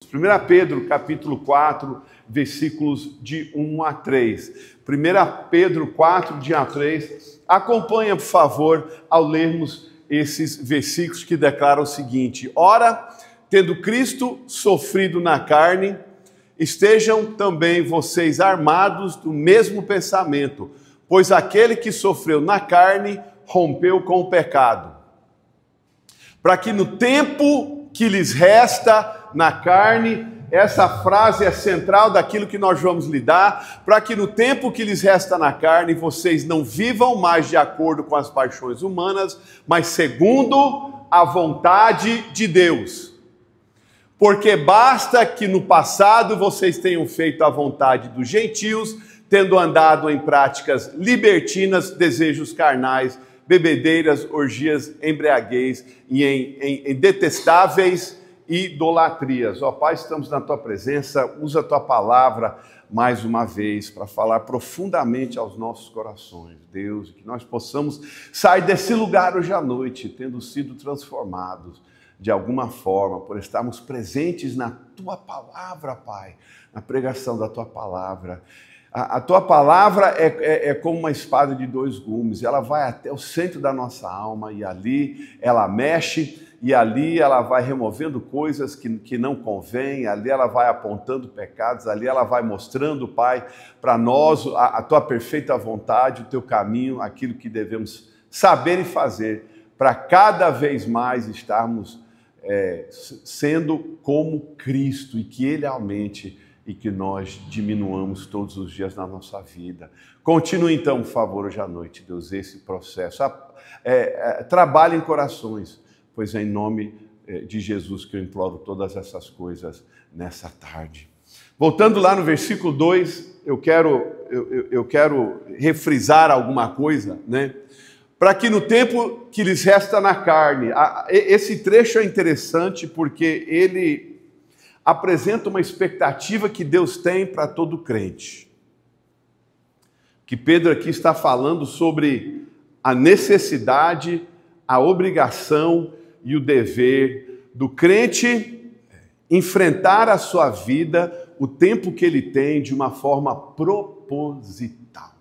1 Pedro, capítulo 4, versículos de 1 a 3. 1 Pedro 4, de 1 a 3. Acompanha, por favor, ao lermos esses versículos que declaram o seguinte: Ora, tendo Cristo sofrido na carne, estejam também vocês armados do mesmo pensamento, pois aquele que sofreu na carne rompeu com o pecado, para que no tempo que lhes resta na carne, essa frase é central daquilo que nós vamos lidar, para que no tempo que lhes resta na carne, vocês não vivam mais de acordo com as paixões humanas, mas segundo a vontade de Deus. Porque basta que no passado vocês tenham feito a vontade dos gentios, tendo andado em práticas libertinas, desejos carnais, bebedeiras, orgias, embriaguez e em detestáveis idolatrias. Ó Pai, estamos na Tua presença, usa a Tua palavra mais uma vez para falar profundamente aos nossos corações, Deus, que nós possamos sair desse lugar hoje à noite, tendo sido transformados de alguma forma, por estarmos presentes na Tua palavra, Pai, na pregação da Tua palavra. A Tua palavra é como uma espada de dois gumes, ela vai até o centro da nossa alma e ali ela mexe, e ali ela vai removendo coisas que não convém, ali ela vai apontando pecados, ali ela vai mostrando, Pai, para nós a Tua perfeita vontade, o Teu caminho, aquilo que devemos saber e fazer, para cada vez mais estarmos sendo como Cristo, e que Ele aumente e que nós diminuamos todos os dias na nossa vida. Continue então, por favor, hoje à noite, Deus, esse processo. Trabalhe em corações, pois é em nome de Jesus que eu imploro todas essas coisas nessa tarde. Voltando lá no versículo 2, eu quero refrisar alguma coisa, né? Para que no tempo que lhes resta na carne, esse trecho é interessante porque ele apresenta uma expectativa que Deus tem para todo crente. Que Pedro aqui está falando sobre a necessidade, a obrigação e o dever do crente enfrentar a sua vida, o tempo que ele tem, de uma forma proposital,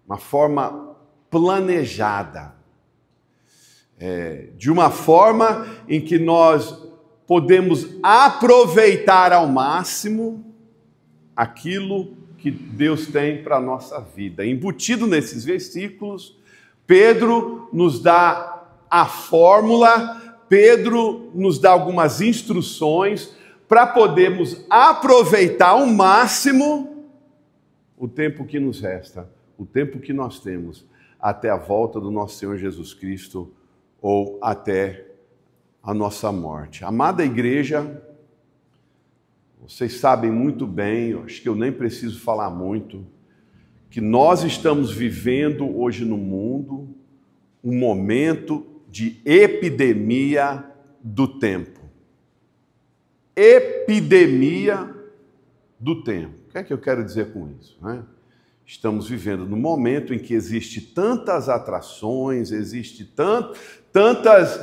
uma forma planejada, de uma forma em que nós podemos aproveitar ao máximo aquilo que Deus tem para a nossa vida. Embutido nesses versículos, Pedro nos dá a fórmula, Pedro nos dá algumas instruções para podermos aproveitar ao máximo o tempo que nos resta, o tempo que nós temos, até a volta do nosso Senhor Jesus Cristo ou até a nossa morte. Amada igreja, vocês sabem muito bem, acho que eu nem preciso falar muito, que nós estamos vivendo hoje no mundo um momento de epidemia do tempo. Epidemia do tempo. O que é que eu quero dizer com isso, né? Estamos vivendo num momento em que existe tantas atrações, existe tantas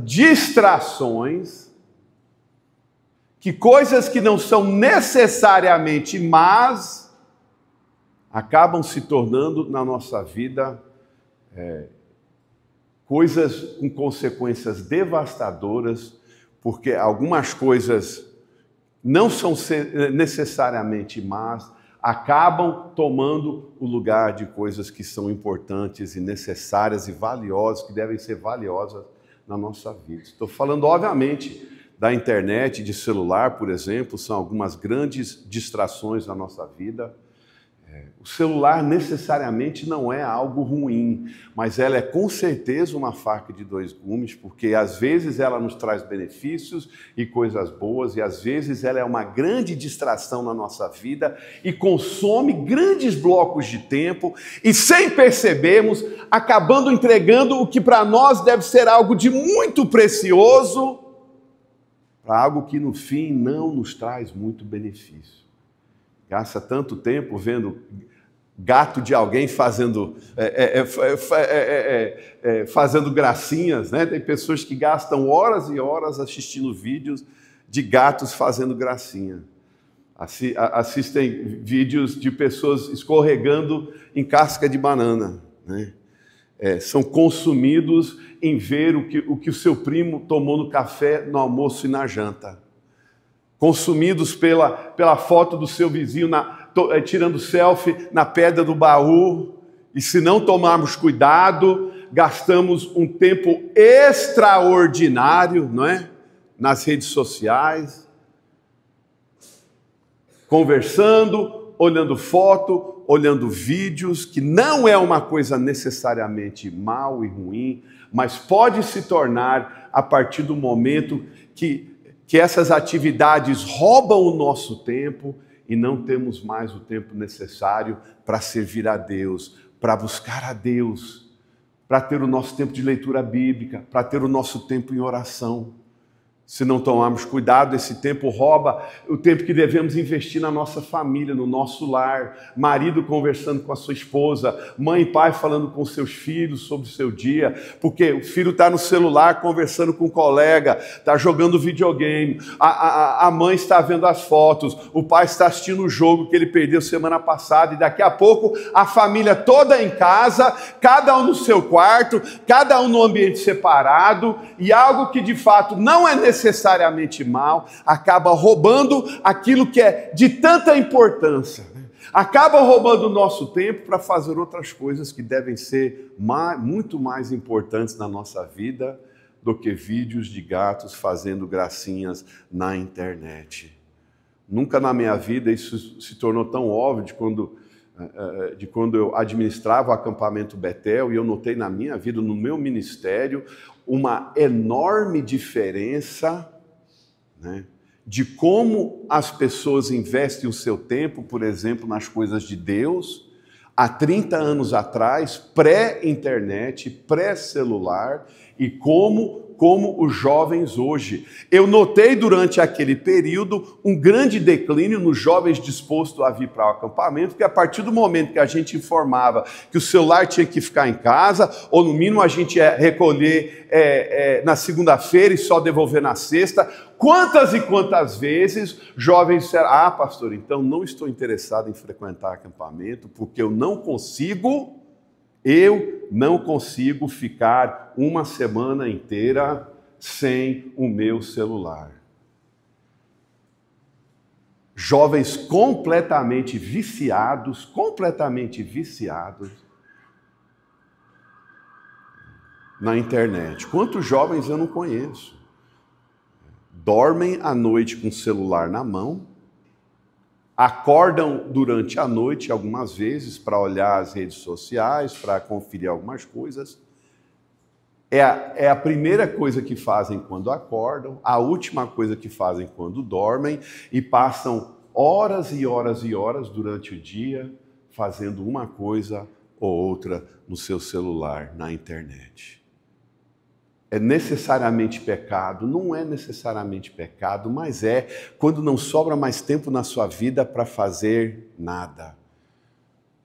distrações, que coisas que não são necessariamente más acabam se tornando na nossa vida coisas com consequências devastadoras, porque algumas coisas não são necessariamente más, acabam tomando o lugar de coisas que são importantes e necessárias e valiosas, que devem ser valiosas na nossa vida. Estou falando, obviamente, da internet, de celular, por exemplo, são algumas grandes distrações na nossa vida. O celular necessariamente não é algo ruim, mas ela é com certeza uma faca de dois gumes, porque às vezes ela nos traz benefícios e coisas boas, e às vezes ela é uma grande distração na nossa vida e consome grandes blocos de tempo, e sem percebermos, acabando entregando o que para nós deve ser algo de muito precioso, para algo que no fim não nos traz muito benefício. Gasta tanto tempo vendo gato de alguém fazendo gracinhas, né? Tem pessoas que gastam horas e horas assistindo vídeos de gatos fazendo gracinha. Assistem vídeos de pessoas escorregando em casca de banana, né? São consumidos em ver o que o seu primo tomou no café, no almoço e na janta. Consumidos pela foto do seu vizinho tirando selfie na pedra do baú. E se não tomarmos cuidado, gastamos um tempo extraordinário, não é? Nas redes sociais, conversando, olhando foto, olhando vídeos, que não é uma coisa necessariamente mal e ruim, mas pode se tornar a partir do momento que essas atividades roubam o nosso tempo e não temos mais o tempo necessário para servir a Deus, para buscar a Deus, para ter o nosso tempo de leitura bíblica, para ter o nosso tempo em oração. Se não tomarmos cuidado, esse tempo rouba o tempo que devemos investir na nossa família, no nosso lar. Marido conversando com a sua esposa, mãe e pai falando com seus filhos sobre o seu dia, porque o filho está no celular conversando com um colega, está jogando videogame, a mãe está vendo as fotos, o pai está assistindo o jogo que ele perdeu semana passada, e daqui a pouco a família toda em casa, cada um no seu quarto, cada um no ambiente separado, e algo que de fato não é necessariamente mal, acaba roubando aquilo que é de tanta importância, né? Acaba roubando o nosso tempo para fazer outras coisas que devem ser muito mais importantes na nossa vida do que vídeos de gatos fazendo gracinhas na internet. Nunca na minha vida isso se tornou tão óbvio de quando eu administrava o acampamento Betel, e eu notei na minha vida, no meu ministério, uma enorme diferença, né, de como as pessoas investem o seu tempo, por exemplo, nas coisas de Deus, há 30 anos atrás, pré-internet, pré-celular, e como os jovens hoje. Eu notei durante aquele período um grande declínio nos jovens dispostos a vir para o acampamento, porque a partir do momento que a gente informava que o celular tinha que ficar em casa, ou no mínimo a gente ia recolher na segunda-feira e só devolver na sexta, quantas e quantas vezes jovens disseram: pastor, então não estou interessado em frequentar acampamento, porque eu não consigo ficar uma semana inteira sem o meu celular. Jovens completamente viciados na internet. Quantos jovens eu não conheço? Dormem à noite com o celular na mão, acordam durante a noite algumas vezes para olhar as redes sociais, para conferir algumas coisas. É a primeira coisa que fazem quando acordam, a última coisa que fazem quando dormem, e passam horas e horas e horas durante o dia fazendo uma coisa ou outra no seu celular, na internet. É necessariamente pecado? Não é necessariamente pecado, mas é quando não sobra mais tempo na sua vida para fazer nada.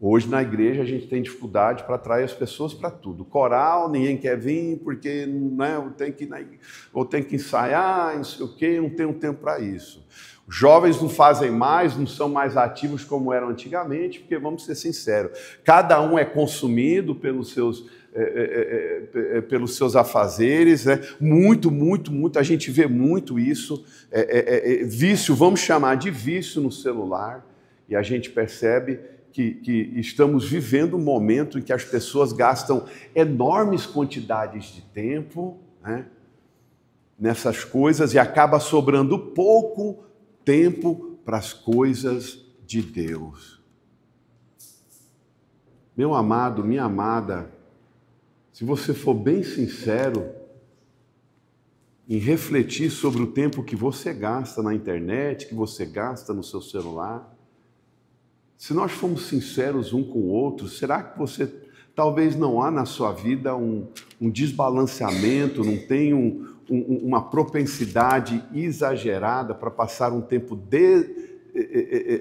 Hoje na igreja a gente tem dificuldade para atrair as pessoas para tudo. Coral, ninguém quer vir porque, né, eu tenho que ensaiar, não sei o quê, não tenho tempo para isso. Os jovens não fazem mais, não são mais ativos como eram antigamente, porque, vamos ser sinceros, cada um é consumido pelos seus afazeres, né? Muito, a gente vê muito isso, vício, vamos chamar de vício no celular, e a gente percebe que estamos vivendo um momento em que as pessoas gastam enormes quantidades de tempo, né, nessas coisas, e acaba sobrando pouco tempo para as coisas de Deus. Meu amado, minha amada, se você for bem sincero em refletir sobre o tempo que você gasta na internet, que você gasta no seu celular, se nós formos sinceros um com o outro, será que você talvez não há na sua vida um desbalanceamento, não tem uma propensidade exagerada para passar um tempo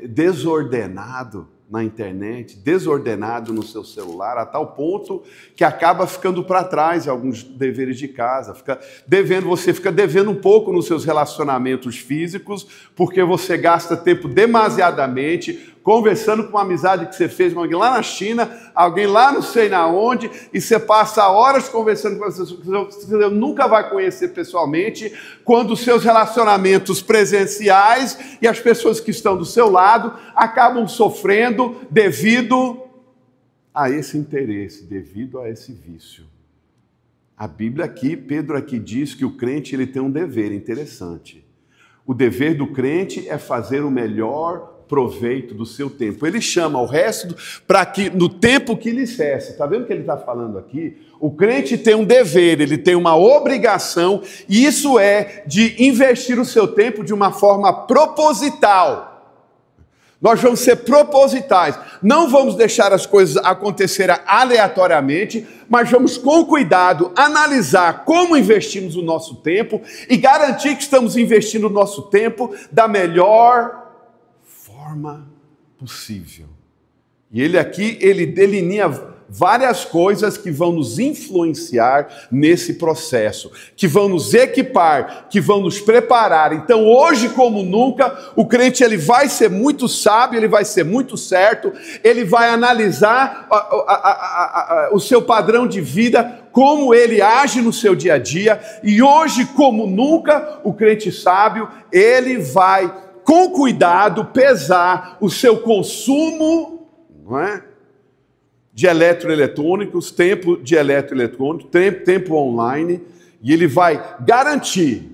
desordenado na internet, desordenado no seu celular, a tal ponto que acaba ficando para trás em alguns deveres de casa, você fica devendo um pouco nos seus relacionamentos físicos, porque você gasta tempo demasiadamente conversando com uma amizade que você fez com alguém lá na China, alguém lá não sei na onde, e você passa horas conversando com pessoas que você nunca vai conhecer pessoalmente, quando os seus relacionamentos presenciais e as pessoas que estão do seu lado acabam sofrendo devido a esse interesse, devido a esse vício. A Bíblia aqui, Pedro aqui diz que o crente ele tem um dever interessante. O dever do crente é fazer o melhor proveito do seu tempo. Ele chama o resto para que no tempo que lhe resta. Está vendo o que ele está falando aqui? O crente tem um dever, ele tem uma obrigação, e isso é de investir o seu tempo de uma forma proposital. Nós vamos ser propositais. Não vamos deixar as coisas acontecerem aleatoriamente, mas vamos com cuidado analisar como investimos o nosso tempo e garantir que estamos investindo o nosso tempo da melhor forma possível. E ele aqui, ele delinea várias coisas que vão nos influenciar nesse processo, que vão nos equipar, que vão nos preparar. Então, hoje como nunca, o crente ele vai ser muito sábio, ele vai ser muito certo, ele vai analisar o seu padrão de vida, como ele age no seu dia a dia, e hoje como nunca, o crente sábio, ele vai com cuidado pesar o seu consumo, não é? De eletroeletrônicos, tempo de eletroeletrônicos, tempo online, e ele vai garantir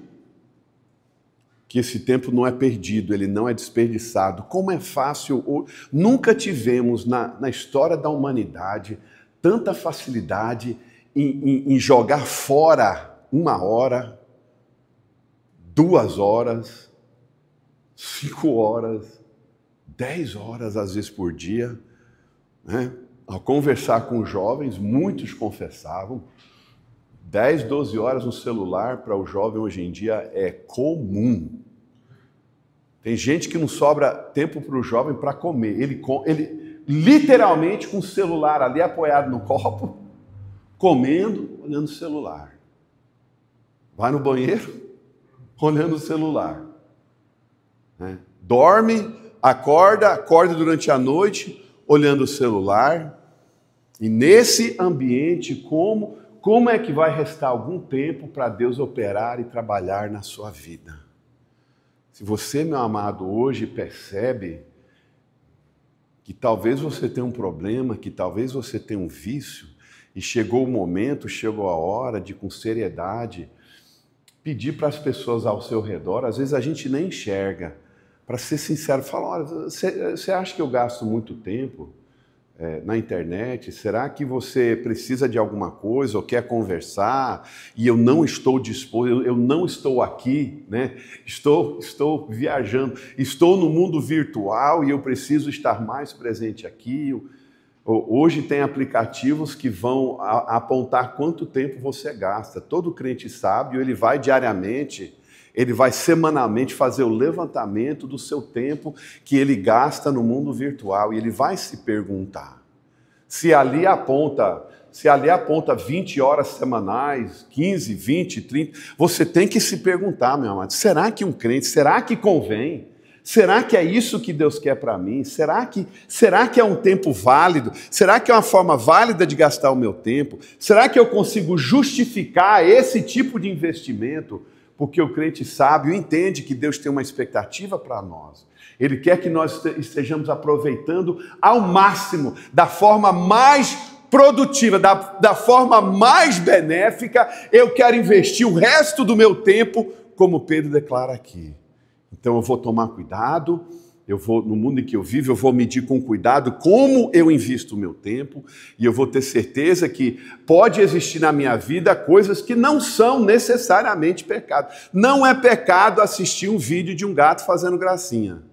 que esse tempo não é perdido, ele não é desperdiçado. Como é fácil, nunca tivemos na história da humanidade tanta facilidade em jogar fora 1 hora, 2 horas, 5 horas, 10 horas às vezes por dia, né? Ao conversar com jovens, muitos confessavam, 10, 12 horas no celular para o jovem hoje em dia é comum. Tem gente que não sobra tempo para o jovem para comer. Ele literalmente com o celular ali apoiado no copo, comendo, olhando o celular. Vai no banheiro, olhando o celular. Né? Dorme, acorda durante a noite, olhando o celular. E nesse ambiente, como é que vai restar algum tempo para Deus operar e trabalhar na sua vida? Se você, meu amado, hoje percebe que talvez você tenha um problema, que talvez você tenha um vício, e chegou o momento, chegou a hora de, com seriedade, pedir para as pessoas ao seu redor, às vezes a gente nem enxerga, para ser sincero, falar, olha, você acha que eu gasto muito tempo na internet? Será que você precisa de alguma coisa ou quer conversar e eu não estou disposto, eu não estou aqui, né? Estou viajando, estou no mundo virtual e eu preciso estar mais presente aqui. Hoje tem aplicativos que vão apontar quanto tempo você gasta. Todo crente sábio, ele vai diariamente, ele vai semanalmente fazer o levantamento do seu tempo que ele gasta no mundo virtual, e ele vai se perguntar, se ali aponta 20 horas semanais, 15, 20, 30, você tem que se perguntar, meu amado, será que um crente, será que convém? Será que é isso que Deus quer para mim? Será que é um tempo válido? Será que é uma forma válida de gastar o meu tempo? Será que eu consigo justificar esse tipo de investimento? Porque o crente sábio entende que Deus tem uma expectativa para nós. Ele quer que nós estejamos aproveitando ao máximo, da forma mais produtiva, da forma mais benéfica. Eu quero investir o resto do meu tempo, como Pedro declara aqui. Então eu vou tomar cuidado, no mundo em que eu vivo, eu vou medir com cuidado como eu invisto o meu tempo, e eu vou ter certeza que pode existir na minha vida coisas que não são necessariamente pecado. Não é pecado assistir um vídeo de um gato fazendo gracinha.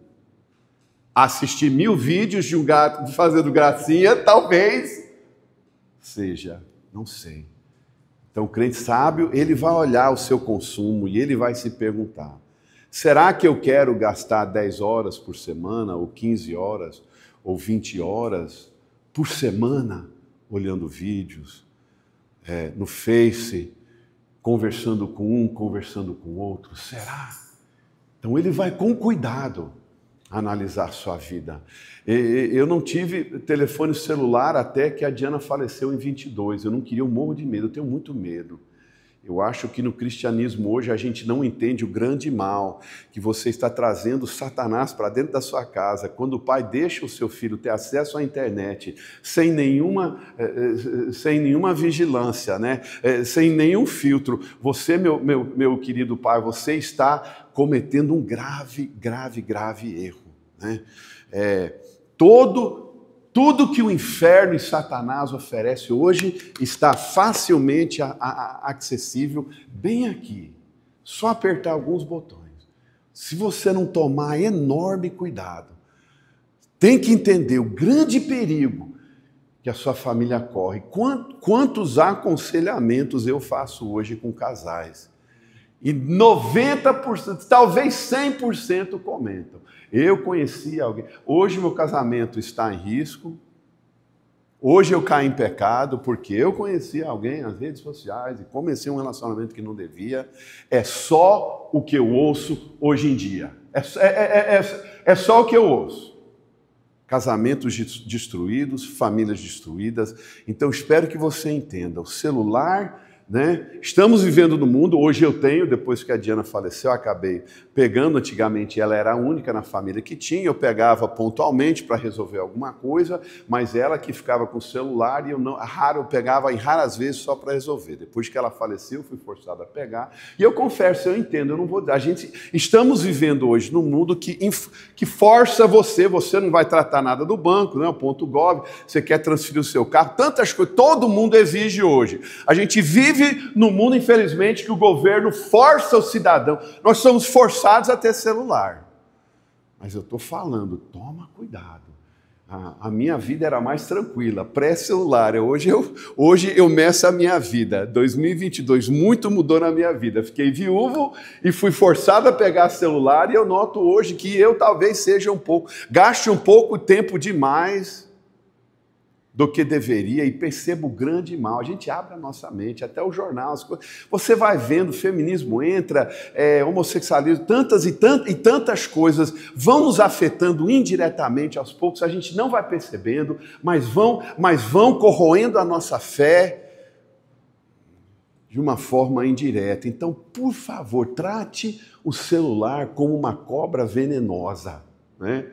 Assistir 1000 vídeos de um gato fazendo gracinha, talvez seja, não sei. Então o crente sábio, ele vai olhar o seu consumo e ele vai se perguntar, será que eu quero gastar 10 horas por semana, ou 15 horas, ou 20 horas por semana olhando vídeos, no Face, conversando com um, conversando com o outro? Será? Então ele vai com cuidado analisar sua vida. Eu não tive telefone celular até que a Diana faleceu em 22. Eu não queria, eu morro de medo, eu tenho muito medo. Eu acho que no cristianismo hoje a gente não entende o grande mal que você está trazendo Satanás para dentro da sua casa, quando o pai deixa o seu filho ter acesso à internet sem nenhuma vigilância, né? Sem nenhum filtro. Você, meu querido pai, você está cometendo um grave erro, né? Tudo que o inferno e Satanás oferece hoje está facilmente acessível bem aqui. Só apertar alguns botões. Se você não tomar enorme cuidado, tem que entender o grande perigo que a sua família corre. Quantos aconselhamentos eu faço hoje com casais? E 90%, talvez 100% comentam: eu conheci alguém, hoje meu casamento está em risco, hoje eu caí em pecado porque eu conheci alguém nas redes sociais e comecei um relacionamento que não devia. É só o que eu ouço hoje em dia, é só o que eu ouço. Casamentos destruídos, famílias destruídas. Então espero que você entenda, o celular, né? Estamos vivendo no mundo, hoje eu tenho, depois que a Diana faleceu, eu acabei pegando. Antigamente ela era a única na família que tinha, eu pegava pontualmente para resolver alguma coisa, mas ela que ficava com o celular e eu pegava em raras vezes só para resolver. Depois que ela faleceu, fui forçado a pegar, e eu confesso, eu entendo, eu não vou... Estamos vivendo hoje num mundo que força você não vai tratar nada do banco, né? O ponto .gov, você quer transferir o seu carro, tantas coisas, todo mundo exige hoje. A gente vive no mundo, infelizmente, que o governo força o cidadão. Nós somos forçados a ter celular. Mas eu estou falando, toma cuidado. A minha vida era mais tranquila, pré-celular. Hoje eu meço a minha vida. 2022, muito mudou na minha vida. Fiquei viúvo e fui forçado a pegar celular, e eu noto hoje que eu talvez gaste um pouco tempo demais do que deveria, e percebo o grande mal. A gente abre a nossa mente, até o jornal, você vai vendo, feminismo entra, homossexualismo, tantas coisas vão nos afetando indiretamente aos poucos, a gente não vai percebendo, mas vão corroendo a nossa fé de uma forma indireta. Então, por favor, trate o celular como uma cobra venenosa, né?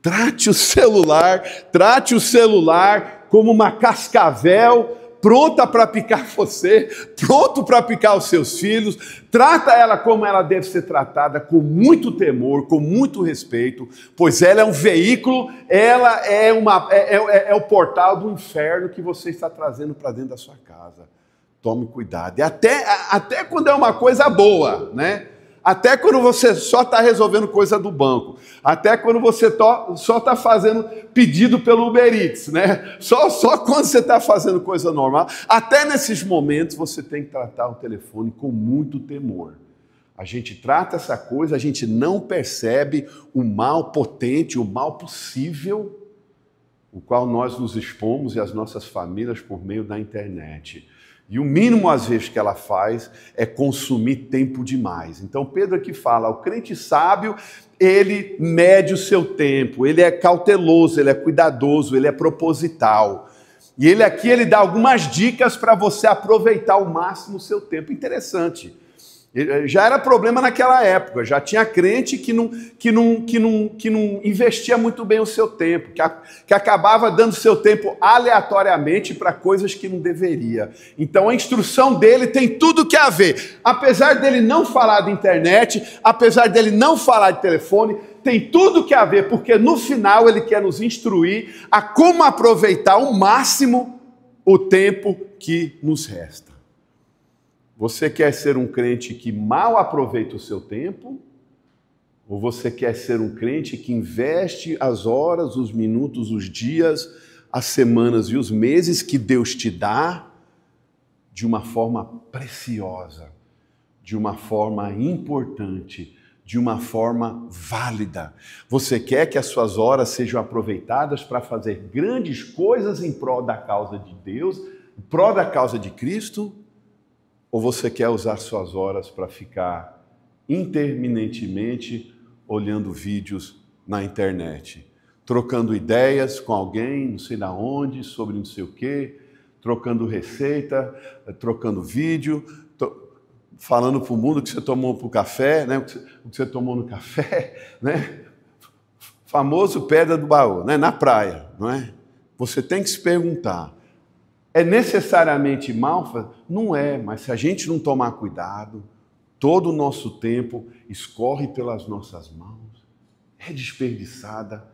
Trate o celular como uma cascavel pronta para picar você, pronto para picar os seus filhos. Trata ela como ela deve ser tratada, com muito temor, com muito respeito, pois ela é um veículo, ela é o portal do inferno que você está trazendo para dentro da sua casa. Tome cuidado. E até quando é uma coisa boa, né? Até quando você só está resolvendo coisa do banco, até quando você só está fazendo pedido pelo Uber Eats, né? Só quando você está fazendo coisa normal, até nesses momentos você tem que tratar o telefone com muito temor. A gente trata essa coisa, a gente não percebe o mal potente, o mal possível, o qual nós nos expomos e as nossas famílias por meio da internet. E o mínimo, às vezes, que ela faz é consumir tempo demais. Então, Pedro aqui fala, o crente sábio, ele mede o seu tempo, ele é cauteloso, ele é cuidadoso, ele é proposital. E ele dá algumas dicas para você aproveitar ao máximo o seu tempo. Interessante. Já era problema naquela época, já tinha crente que não investia muito bem o seu tempo, que acabava dando seu tempo aleatoriamente para coisas que não deveria. Então a instrução dele tem tudo que a ver. Apesar dele não falar de internet, apesar dele não falar de telefone, tem tudo que a ver, porque no final ele quer nos instruir a como aproveitar ao máximo o tempo que nos resta. Você quer ser um crente que mal aproveita o seu tempo? Ou você quer ser um crente que investe as horas, os minutos, os dias, as semanas e os meses que Deus te dá de uma forma preciosa, de uma forma importante, de uma forma válida. Você quer que as suas horas sejam aproveitadas para fazer grandes coisas em prol da causa de Deus, em prol da causa de Cristo? Ou você quer usar suas horas para ficar interminentemente olhando vídeos na internet, trocando ideias com alguém, não sei da onde, sobre não sei o quê, trocando receita, trocando vídeo, falando para o mundo o que você tomou para o café, né? O que você tomou no café, né? Famoso pedra do baú, né? Na praia, não é? Você tem que se perguntar, é necessariamente mal? Não é, mas se a gente não tomar cuidado, todo o nosso tempo escorre pelas nossas mãos, é desperdiçada,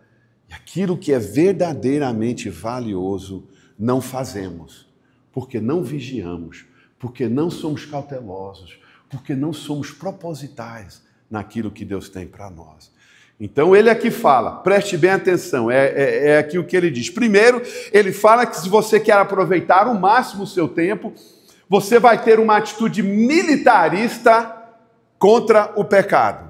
e aquilo que é verdadeiramente valioso não fazemos, porque não vigiamos, porque não somos cautelosos, porque não somos propositais naquilo que Deus tem para nós. Então ele aqui fala, preste bem atenção, é aqui o que ele diz. Primeiro, ele fala que se você quer aproveitar ao máximo o seu tempo, você vai ter uma atitude militarista contra o pecado.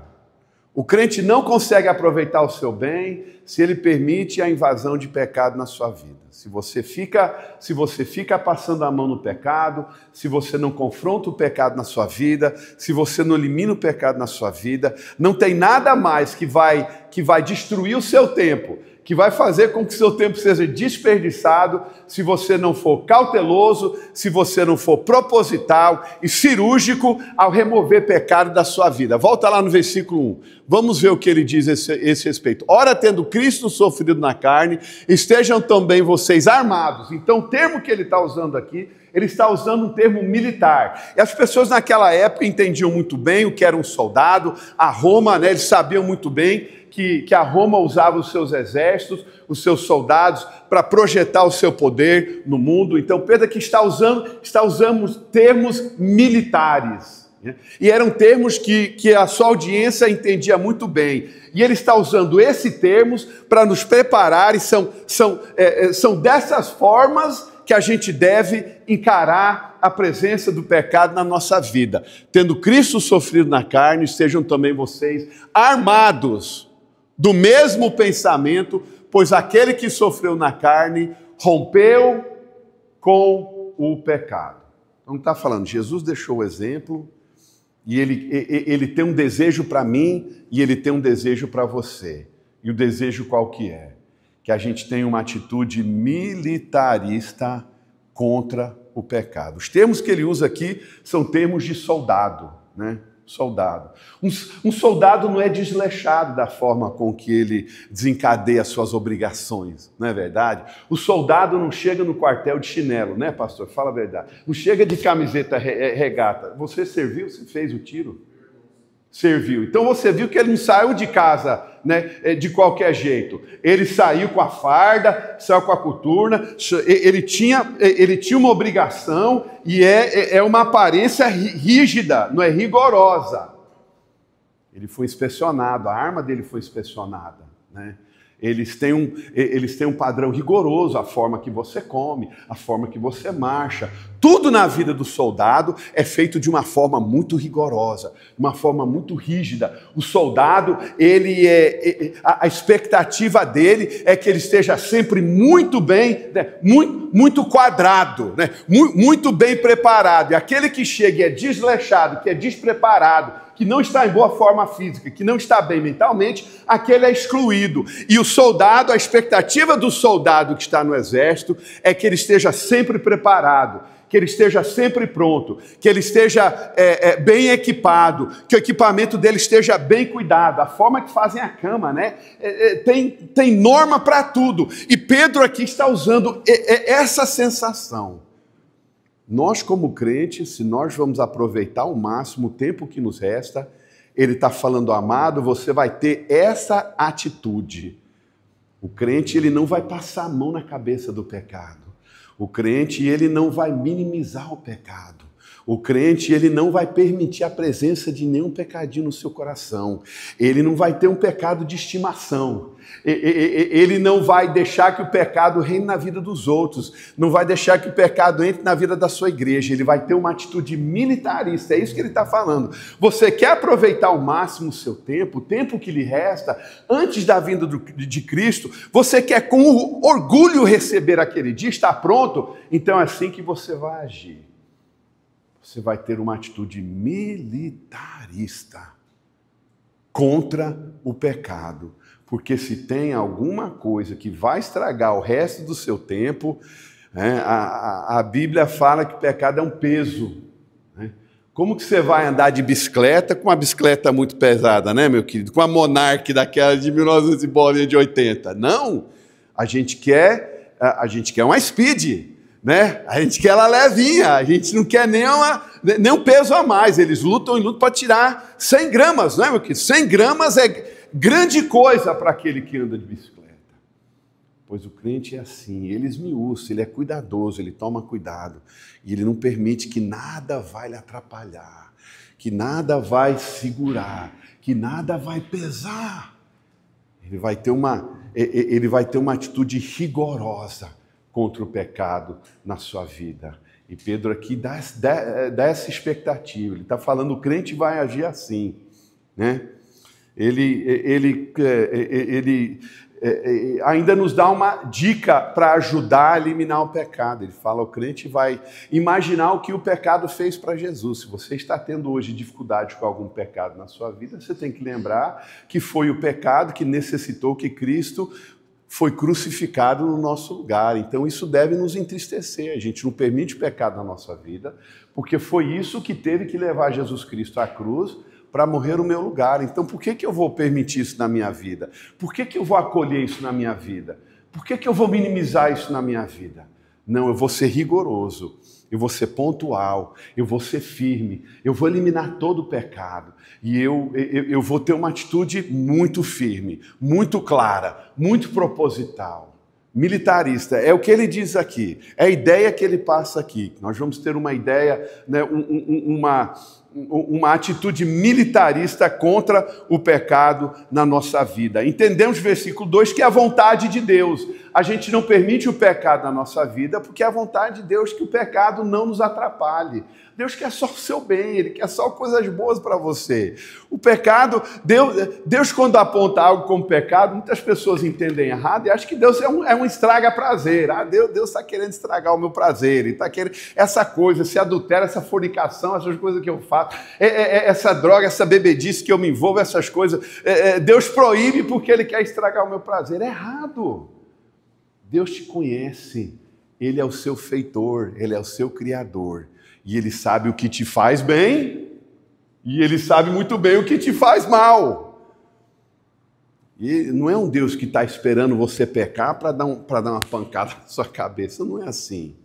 O crente não consegue aproveitar o seu bem se ele permite a invasão de pecado na sua vida. Se você fica passando a mão no pecado, se você não confronta o pecado na sua vida, se você não elimina o pecado na sua vida, não tem nada mais que vai destruir o seu tempo, que vai fazer com que o seu tempo seja desperdiçado, se você não for cauteloso, se você não for proposital e cirúrgico ao remover pecado da sua vida. Volta lá no versículo 1. Vamos ver o que ele diz a esse respeito. Ora, tendo Cristo sofrido na carne, estejam também vocês armados. Então, o termo que ele está usando aqui, ele está usando um termo militar. E as pessoas naquela época entendiam muito bem o que era um soldado. A Roma, né, eles sabiam muito bem que a Roma usava os seus exércitos, os seus soldados, para projetar o seu poder no mundo. Então, Pedro aqui está usando termos militares. Né? E eram termos que a sua audiência entendia muito bem. E ele está usando esses termos para nos preparar, e são dessas formas que a gente deve encarar a presença do pecado na nossa vida. Tendo Cristo sofrido na carne, estejam também vocês armados do mesmo pensamento, pois aquele que sofreu na carne rompeu com o pecado. Então está falando, Jesus deixou o exemplo, e ele tem um desejo para mim, e ele tem um desejo para você. E o desejo qual que é? Que a gente tenha uma atitude militarista contra o pecado. Os termos que ele usa aqui são termos de soldado, né? Soldado. Um soldado não é desleixado da forma com que ele desencadeia as suas obrigações, não é verdade? O soldado não chega no quartel de chinelo, né, pastor? Fala a verdade. Não chega de camiseta regata. Você serviu? Você fez o tiro? Serviu. Então você viu que ele não saiu de casa, né, de qualquer jeito. Ele saiu com a farda, saiu com a coturna, ele tinha uma obrigação, e é uma aparência rígida, não é rigorosa. Ele foi inspecionado, a arma dele foi inspecionada, né? Eles têm um padrão rigoroso, a forma que você come, a forma que você marcha. Tudo na vida do soldado é feito de uma forma muito rigorosa, uma forma muito rígida. O soldado, a expectativa dele é que ele esteja sempre muito bem, né, muito quadrado, né, muito bem preparado. E aquele que chega e é desleixado, que é despreparado, que não está em boa forma física, que não está bem mentalmente, aquele é excluído. E o soldado, a expectativa do soldado que está no exército é que ele esteja sempre preparado, que ele esteja sempre pronto, que ele esteja bem equipado, que o equipamento dele esteja bem cuidado. A forma que fazem a cama, né? Tem norma para tudo. E Pedro aqui está usando essa sensação. Nós, como crentes, se nós vamos aproveitar ao máximo o tempo que nos resta, ele está falando, amado, você vai ter essa atitude. O crente, ele não vai passar a mão na cabeça do pecado. O crente, ele não vai minimizar o pecado. O crente, ele não vai permitir a presença de nenhum pecadinho no seu coração. Ele não vai ter um pecado de estimação. Ele não vai deixar que o pecado reine na vida dos outros. Não vai deixar que o pecado entre na vida da sua igreja. Ele vai ter uma atitude militarista. É isso que ele está falando. Você quer aproveitar ao máximo o seu tempo, o tempo que lhe resta, antes da vinda de Cristo? Você quer com orgulho receber aquele dia? Está pronto? Então é assim que você vai agir. Você vai ter uma atitude militarista contra o pecado. Porque se tem alguma coisa que vai estragar o resto do seu tempo, a Bíblia fala que o pecado é um peso. Né? Como que você vai andar de bicicleta com uma bicicleta muito pesada, né, meu querido? Com a Monarch daquela de 1980. Não! A gente quer uma Speed. Né? A gente quer ela levinha, a gente não quer nem um peso a mais. Eles lutam e lutam para tirar 100 gramas, não é, meu querido? 100 gramas é grande coisa para aquele que anda de bicicleta. Pois o crente é assim, ele esmiuça, ele é cuidadoso, ele toma cuidado, e ele não permite que nada vai lhe atrapalhar, que nada vai segurar, que nada vai pesar. Ele vai ter uma atitude rigorosa contra o pecado na sua vida. E Pedro aqui dá essa expectativa. Ele está falando, o crente vai agir assim, né? Ele ainda nos dá uma dica para ajudar a eliminar o pecado. Ele fala, o crente vai imaginar o que o pecado fez para Jesus. Se você está tendo hoje dificuldade com algum pecado na sua vida, você tem que lembrar que foi o pecado que necessitou que Cristo foi crucificado no nosso lugar. Então isso deve nos entristecer. A gente não permite pecado na nossa vida, porque foi isso que teve que levar Jesus Cristo à cruz para morrer no meu lugar. Então por que eu vou permitir isso na minha vida? Por que eu vou acolher isso na minha vida? Por que eu vou minimizar isso na minha vida? Não, eu vou ser rigoroso, eu vou ser pontual, eu vou ser firme, eu vou eliminar todo o pecado. E eu vou ter uma atitude muito firme, muito clara, muito proposital, militarista. É o que ele diz aqui, é a ideia que ele passa aqui. Nós vamos ter uma ideia, né, uma atitude militarista contra o pecado na nossa vida. Entendemos, versículo 2, que é a vontade de Deus. A gente não permite o pecado na nossa vida porque é a vontade de Deus que o pecado não nos atrapalhe. Deus quer só o seu bem, Ele quer só coisas boas para você. O pecado, Deus quando aponta algo como pecado, muitas pessoas entendem errado e acham que Deus é um estraga-prazer. Deus está querendo estragar o meu prazer, Ele está querendo essa coisa, esse adultério, essa fornicação, essas coisas que eu faço, essa droga, essa bebedice que eu me envolvo, essas coisas. Deus proíbe porque Ele quer estragar o meu prazer. É errado. Deus te conhece, Ele é o seu feitor, Ele é o seu criador. E Ele sabe o que te faz bem, e Ele sabe muito bem o que te faz mal. E não é um Deus que está esperando você pecar para dar uma pancada na sua cabeça, não é assim.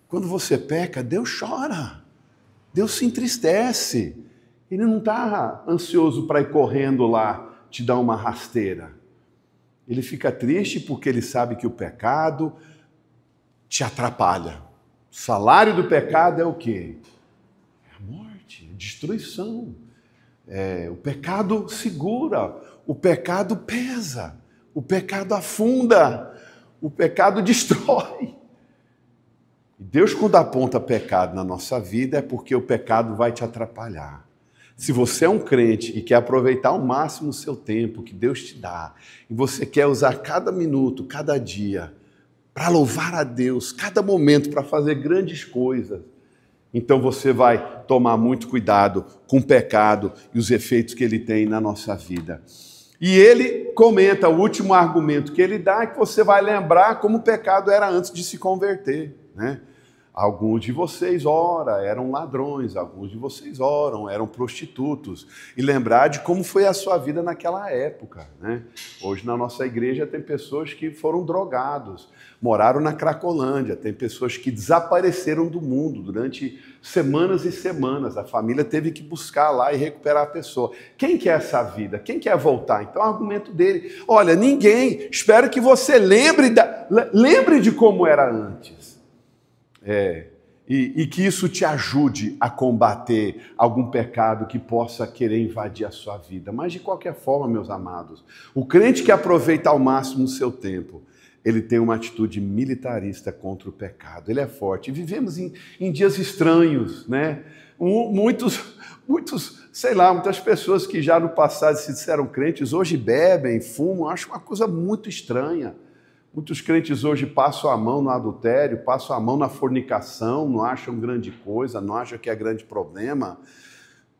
Quando você peca, Deus chora, Deus se entristece. Ele não está ansioso para ir correndo lá te dar uma rasteira. Ele fica triste porque ele sabe que o pecado te atrapalha. O salário do pecado é o quê? É a morte, a destruição. O pecado segura, o pecado pesa, o pecado afunda, o pecado destrói. E Deus, quando aponta pecado na nossa vida, é porque o pecado vai te atrapalhar. Se você é um crente e quer aproveitar ao máximo o seu tempo que Deus te dá, e você quer usar cada minuto, cada dia, para louvar a Deus, cada momento para fazer grandes coisas, então você vai tomar muito cuidado com o pecado e os efeitos que ele tem na nossa vida. E ele comenta, o último argumento que ele dá é que você vai lembrar como o pecado era antes de se converter, né? Alguns de vocês, eram ladrões, alguns de vocês, eram prostitutos. E lembrar de como foi a sua vida naquela época, né? Hoje na nossa igreja tem pessoas que foram drogados, moraram na Cracolândia, tem pessoas que desapareceram do mundo durante semanas e semanas. A família teve que buscar lá e recuperar a pessoa. Quem quer essa vida? Quem quer voltar? Então o argumento dele, olha, ninguém, espero que você lembre de como era antes. E que isso te ajude a combater algum pecado que possa querer invadir a sua vida. Mas de qualquer forma, meus amados, o crente que aproveita ao máximo o seu tempo, ele tem uma atitude militarista contra o pecado. Ele é forte. E vivemos em dias estranhos, né? Muitas pessoas que já no passado se disseram crentes, hoje bebem, fumam, acho uma coisa muito estranha. Muitos crentes hoje passam a mão no adultério, passam a mão na fornicação, não acham grande coisa, não acham que é grande problema,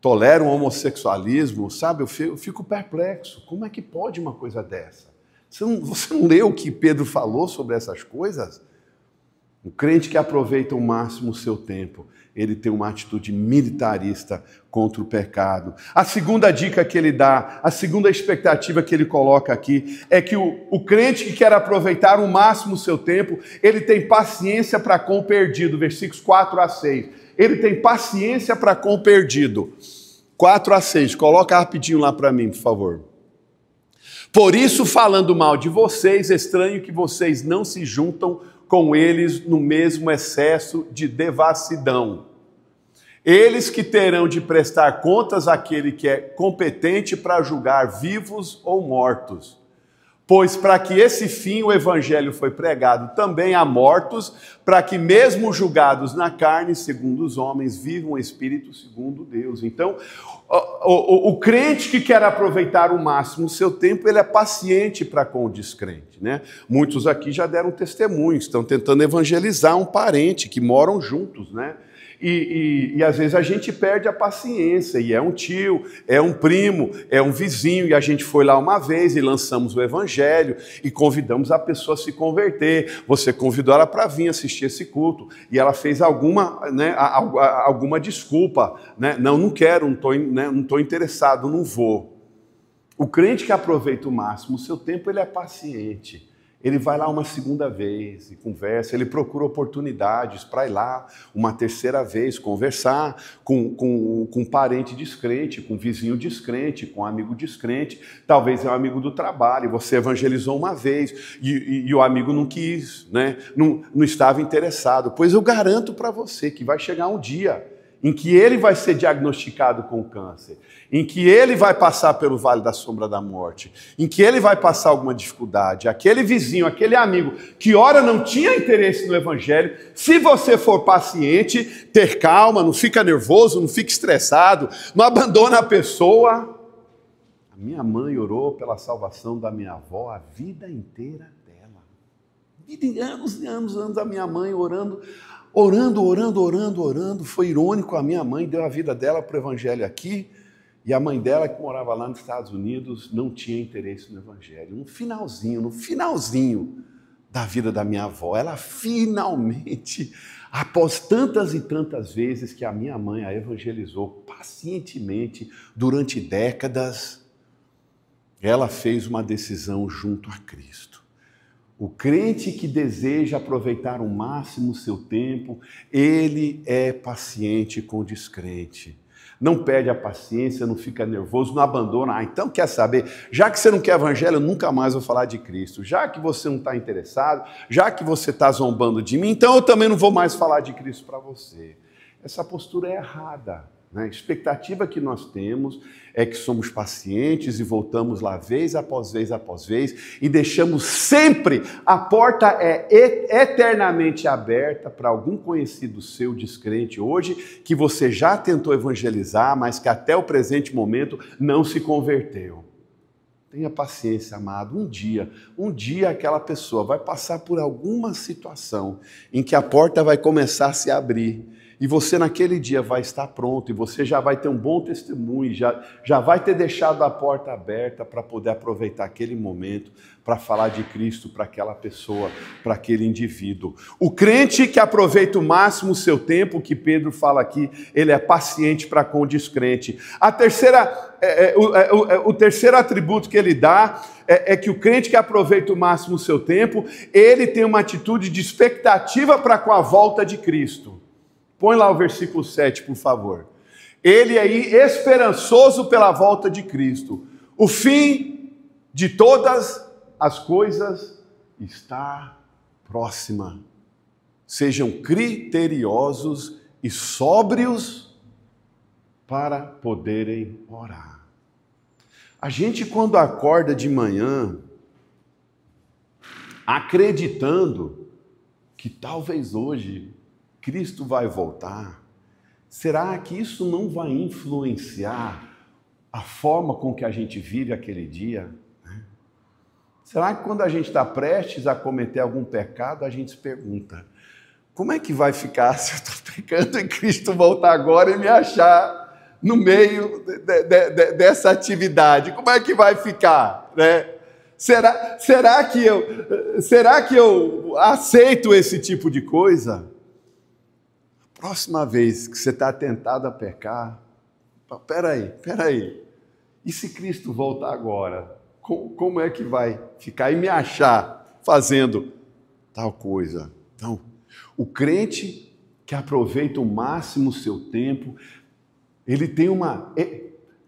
toleram o homossexualismo, sabe? Eu fico perplexo. Como é que pode uma coisa dessa? Você não leu o que Pedro falou sobre essas coisas? O crente que aproveita ao máximo o seu tempo, ele tem uma atitude militarista contra o pecado. A segunda dica que ele dá, a segunda expectativa que ele coloca aqui, é que o crente que quer aproveitar ao máximo o seu tempo, ele tem paciência para com o perdido, versículos 4 a 6. Ele tem paciência para com o perdido. 4 a 6, coloca rapidinho lá para mim, por favor. Por isso, falando mal de vocês, estranho que vocês não se juntam com eles no mesmo excesso de devassidão. Eles que terão de prestar contas àquele que é competente para julgar vivos ou mortos. Pois para que esse fim o evangelho foi pregado também a mortos, para que mesmo julgados na carne, segundo os homens, vivam o espírito segundo Deus. Então, o crente que quer aproveitar o máximo o seu tempo, ele é paciente para com o descrente, né? Muitos aqui já deram testemunho, estão tentando evangelizar um parente que moram juntos, né? E às vezes a gente perde a paciência, e é um tio, é um primo, é um vizinho, e a gente foi lá uma vez e lançamos o evangelho e convidamos a pessoa a se converter. Você convidou ela para vir assistir esse culto e ela fez alguma desculpa, né? Não quero, não estou interessado, não vou. O crente que aproveita o máximo o seu tempo, ele é paciente. Ele vai lá uma segunda vez e conversa, ele procura oportunidades para ir lá uma terceira vez, conversar com um parente descrente, com um vizinho descrente, com um amigo descrente, talvez é um amigo do trabalho, você evangelizou uma vez e o amigo não quis, né? Não estava interessado. Pois eu garanto para você que vai chegar um dia em que ele vai ser diagnosticado com câncer, em que ele vai passar pelo vale da sombra da morte, em que ele vai passar alguma dificuldade. Aquele vizinho, aquele amigo que ora não tinha interesse no evangelho, se você for paciente, ter calma, não fica nervoso, não fica estressado, não abandona a pessoa. A minha mãe orou pela salvação da minha avó a vida inteira dela. Anos e anos a minha mãe orando. Foi irônico, a minha mãe deu a vida dela para o evangelho aqui, e a mãe dela, que morava lá nos Estados Unidos, não tinha interesse no evangelho. No finalzinho da vida da minha avó, ela finalmente, após tantas e tantas vezes que a minha mãe a evangelizou pacientemente durante décadas, ela fez uma decisão junto a Cristo. O crente que deseja aproveitar ao máximo o seu tempo, ele é paciente com o descrente. Não perde a paciência, não fica nervoso, não abandona. Então quer saber, já que você não quer evangelho, eu nunca mais vou falar de Cristo. Já que você não está interessado, já que você está zombando de mim, então eu também não vou mais falar de Cristo para você. Essa postura é errada. A expectativa que nós temos é que somos pacientes e voltamos lá vez após vez e deixamos sempre, a porta é eternamente aberta para algum conhecido seu descrente hoje, que você já tentou evangelizar, mas que até o presente momento não se converteu. Tenha paciência, amado. Um dia aquela pessoa vai passar por alguma situação em que a porta vai começar a se abrir. E você naquele dia vai estar pronto, e você já vai ter um bom testemunho, já vai ter deixado a porta aberta para poder aproveitar aquele momento para falar de Cristo para aquela pessoa, para aquele indivíduo. O crente que aproveita o máximo o seu tempo, que Pedro fala aqui, ele é paciente para com o descrente. O terceiro atributo que ele dá é que o crente que aproveita o máximo o seu tempo, ele tem uma atitude de expectativa para com a volta de Cristo. Põe lá o versículo 7, por favor. Ele aí esperançoso pela volta de Cristo. O fim de todas as coisas está próxima. sejam criteriosos e sóbrios para poderem orar. A gente, quando acorda de manhã, acreditando que talvez hoje Cristo vai voltar, será que isso não vai influenciar a forma com que a gente vive aquele dia? Será que quando a gente está prestes a cometer algum pecado, a gente se pergunta, como é que vai ficar se eu estou pecando e Cristo voltar agora e me achar no meio dessa atividade? Como é que vai ficar, né? Será que eu aceito esse tipo de coisa? Próxima vez que você está tentado a pecar, peraí, e se Cristo voltar agora, como é que vai ficar e me achar fazendo tal coisa? Então, o crente que aproveita o máximo o seu tempo, ele tem uma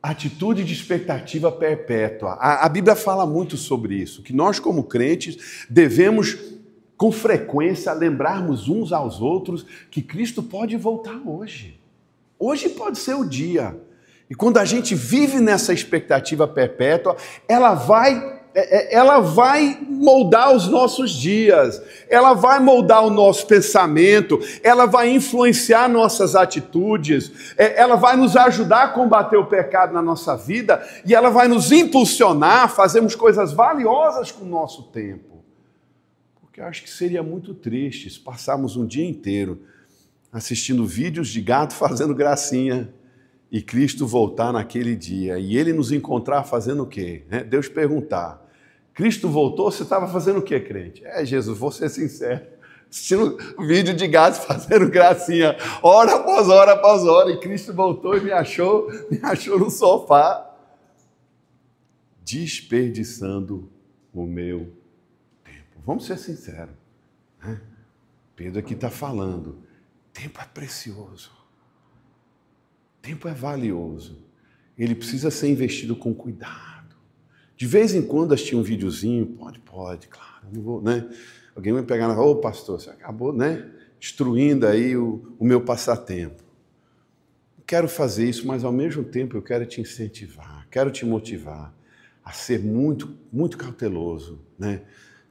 atitude de expectativa perpétua. A Bíblia fala muito sobre isso, que nós como crentes devemos com frequência lembrarmos uns aos outros que Cristo pode voltar hoje. Hoje pode ser o dia. E quando a gente vive nessa expectativa perpétua, ela vai moldar os nossos dias, ela vai moldar o nosso pensamento, ela vai influenciar nossas atitudes, ela vai nos ajudar a combater o pecado na nossa vida e ela vai nos impulsionar a fazermos coisas valiosas com o nosso tempo. Porque eu acho que seria muito triste se passarmos um dia inteiro assistindo vídeos de gato fazendo gracinha e Cristo voltar naquele dia e Ele nos encontrar fazendo o quê? Deus perguntar, Cristo voltou, você estava fazendo o quê, crente? Jesus, vou ser sincero, assistindo vídeo de gato fazendo gracinha, hora após hora, e Cristo voltou e me achou no sofá, desperdiçando o meu tempo. Vamos ser sinceros, né? Pedro aqui está falando, tempo é precioso. Tempo é valioso, ele precisa ser investido com cuidado. De vez em quando assistir um videozinho, pode, claro, não vou, né? Alguém vai pegar na pastor, você acabou, né? Destruindo aí o meu passatempo. Eu quero fazer isso, mas ao mesmo tempo eu quero te incentivar, quero te motivar a ser muito, muito cauteloso, né?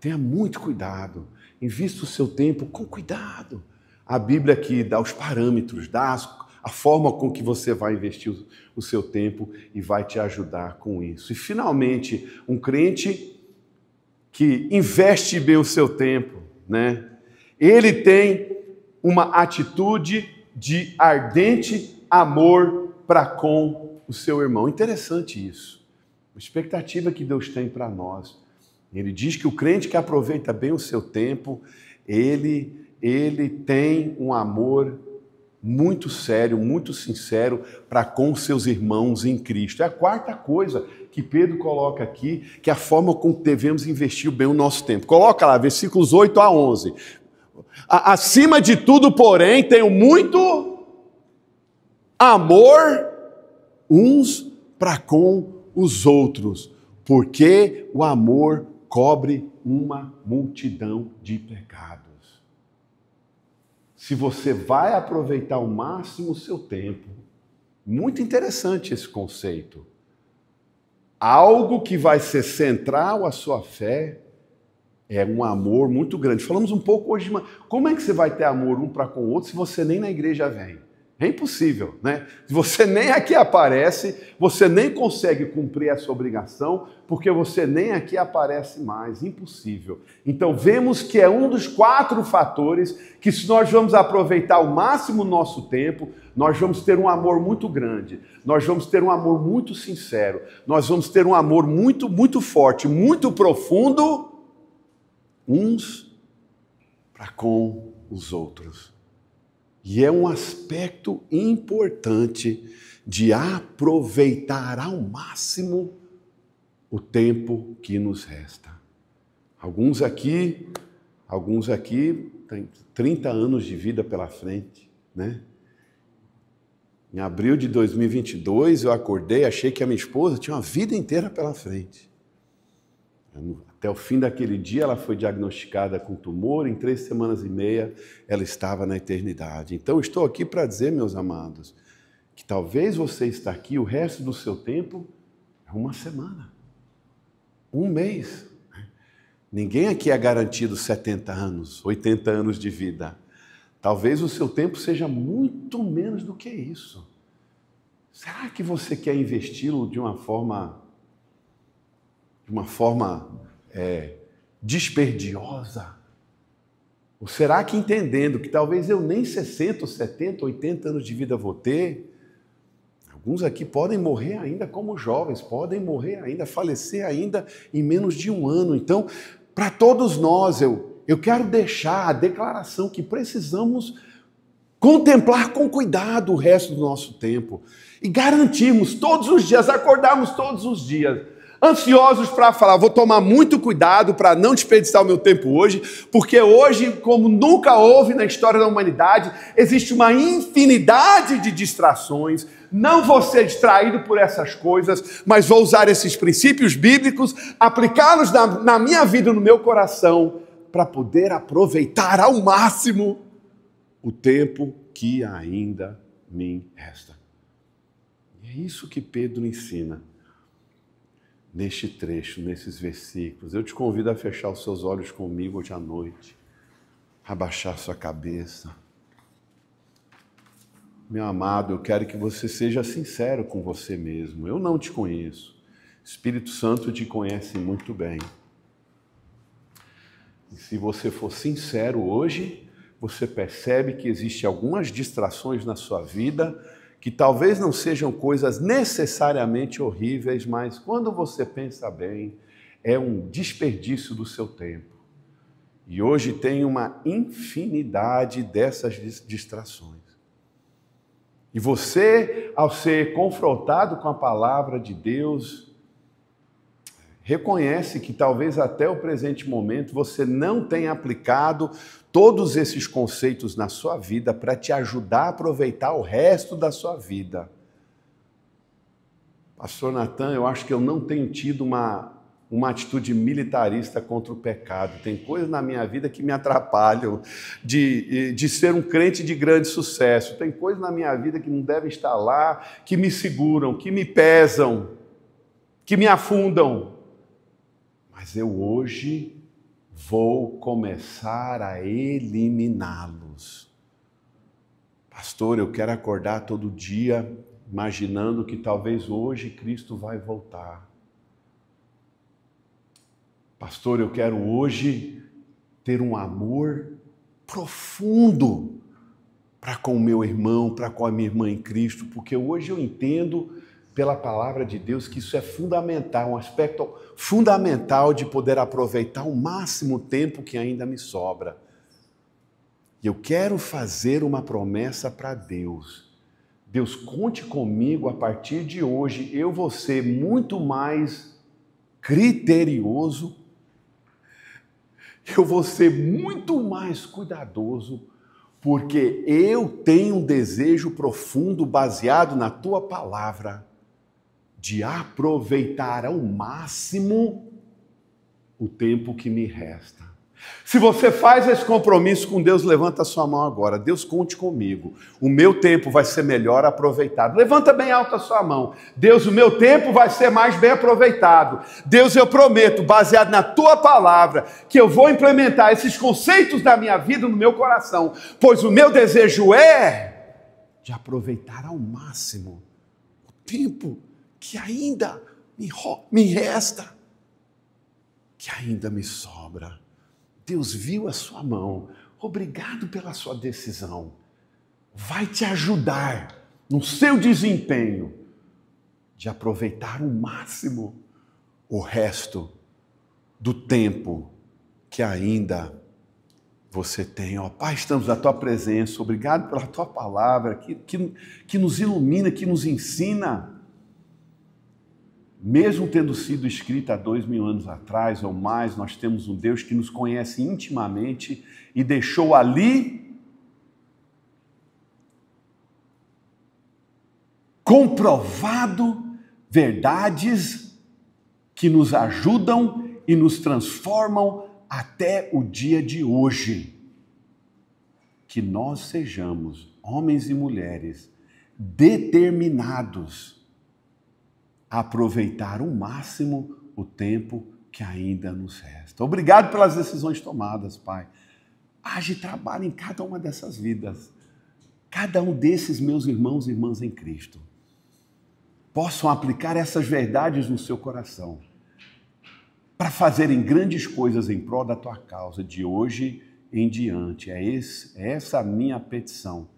Tenha muito cuidado, invista o seu tempo com cuidado. A Bíblia aqui dá os parâmetros, dá a forma com que você vai investir o seu tempo e vai te ajudar com isso. E, finalmente, um crente que investe bem o seu tempo, né? Ele tem uma atitude de ardente amor para com o seu irmão. Interessante isso. A expectativa que Deus tem para nós. Ele diz que o crente que aproveita bem o seu tempo, ele tem um amor muito sério, muito sincero para com seus irmãos em Cristo. É a quarta coisa que Pedro coloca aqui, que é a forma com que devemos investir bem o nosso tempo. Coloca lá, versículos 8 a 11. Acima de tudo, porém, tenho muito amor uns para com os outros, porque o amor cobre uma multidão de pecados. Se você vai aproveitar ao máximo o seu tempo, muito interessante esse conceito. Algo que vai ser central à sua fé é um amor muito grande. Falamos um pouco hoje, mas como é que você vai ter amor um para com o outro se você nem na igreja vem? É impossível, né? Se você nem aqui aparece, você nem consegue cumprir essa obrigação, porque você nem aqui aparece mais. Impossível. Então, vemos que é um dos 4 fatores que, se nós vamos aproveitar ao máximo o nosso tempo, nós vamos ter um amor muito grande, nós vamos ter um amor muito sincero, nós vamos ter um amor muito, muito forte, muito profundo, uns para com os outros. E é um aspecto importante de aproveitar ao máximo o tempo que nos resta. Alguns aqui têm 30 anos de vida pela frente, né? Em abril de 2022, eu acordei, achei que a minha esposa tinha uma vida inteira pela frente. Até o fim daquele dia, ela foi diagnosticada com tumor, em 3 semanas e meia, ela estava na eternidade. Então, estou aqui para dizer, meus amados, que talvez você está aqui, o resto do seu tempo é 1 semana, 1 mês. Ninguém aqui é garantido 70 anos, 80 anos de vida. Talvez o seu tempo seja muito menos do que isso. Será que você quer investi-lo de uma forma desperdiosa? Ou será que entendendo que talvez eu nem 60, 70, 80 anos de vida vou ter, alguns aqui podem morrer ainda como jovens, podem morrer ainda, falecer ainda em menos de 1 ano. Então, para todos nós, eu quero deixar a declaração que precisamos contemplar com cuidado o resto do nosso tempo e garantirmos todos os dias, acordarmos todos os dias, ansiosos para falar, vou tomar muito cuidado para não desperdiçar o meu tempo hoje, porque hoje, como nunca houve na história da humanidade, existe uma infinidade de distrações. Não vou ser distraído por essas coisas, mas vou usar esses princípios bíblicos, aplicá-los na minha vida, no meu coração, para poder aproveitar ao máximo o tempo que ainda me resta. E é isso que Pedro ensina neste trecho, nesses versículos. Eu te convido a fechar os seus olhos comigo hoje à noite, abaixar sua cabeça. Meu amado, eu quero que você seja sincero com você mesmo. Eu não te conheço. Espírito Santo te conhece muito bem. E se você for sincero hoje, você percebe que existem algumas distrações na sua vida que talvez não sejam coisas necessariamente horríveis, mas quando você pensa bem, é um desperdício do seu tempo. E hoje tem uma infinidade dessas distrações. E você, ao ser confrontado com a palavra de Deus, reconhece que talvez até o presente momento você não tenha aplicado todos esses conceitos na sua vida para te ajudar a aproveitar o resto da sua vida. Pastor Natan, eu acho que eu não tenho tido uma atitude militarista contra o pecado. Tem coisas na minha vida que me atrapalham de ser um crente de grande sucesso. Tem coisas na minha vida que não devem estar lá, que me seguram, que me pesam, que me afundam. Mas eu hoje vou começar a eliminá-los. Pastor, eu quero acordar todo dia imaginando que talvez hoje Cristo vai voltar. Pastor, eu quero hoje ter um amor profundo para com o meu irmão, para com a minha irmã em Cristo, porque hoje eu entendo pela palavra de Deus que isso é fundamental, um aspecto fundamental de poder aproveitar o máximo tempo que ainda me sobra. E eu quero fazer uma promessa para Deus. Deus, conte comigo a partir de hoje, eu vou ser muito mais criterioso, eu vou ser muito mais cuidadoso, porque eu tenho um desejo profundo, baseado na tua palavra, de aproveitar ao máximo o tempo que me resta. Se você faz esse compromisso com Deus, levanta a sua mão agora. Deus, conte comigo. O meu tempo vai ser melhor aproveitado. Levanta bem alto a sua mão. Deus, o meu tempo vai ser mais bem aproveitado. Deus, eu prometo, baseado na tua palavra, que eu vou implementar esses conceitos da minha vida no meu coração, pois o meu desejo é de aproveitar ao máximo o tempo que ainda me resta, que ainda me sobra. Deus viu a sua mão. Obrigado pela sua decisão. Vai te ajudar no seu desempenho de aproveitar o máximo o resto do tempo que ainda você tem. Ó Pai, estamos na tua presença. Obrigado pela tua palavra que nos ilumina, que nos ensina. Mesmo tendo sido escrita há 2000 anos atrás ou mais, nós temos um Deus que nos conhece intimamente e deixou ali comprovado verdades que nos ajudam e nos transformam até o dia de hoje. Que nós sejamos homens e mulheres determinados a aproveitar o máximo o tempo que ainda nos resta. Obrigado pelas decisões tomadas, Pai. Age e trabalha em cada uma dessas vidas. Cada um desses meus irmãos e irmãs em Cristo possam aplicar essas verdades no seu coração para fazerem grandes coisas em prol da tua causa de hoje em diante. É essa a minha petição.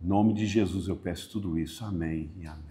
Em nome de Jesus eu peço tudo isso. Amém e amém.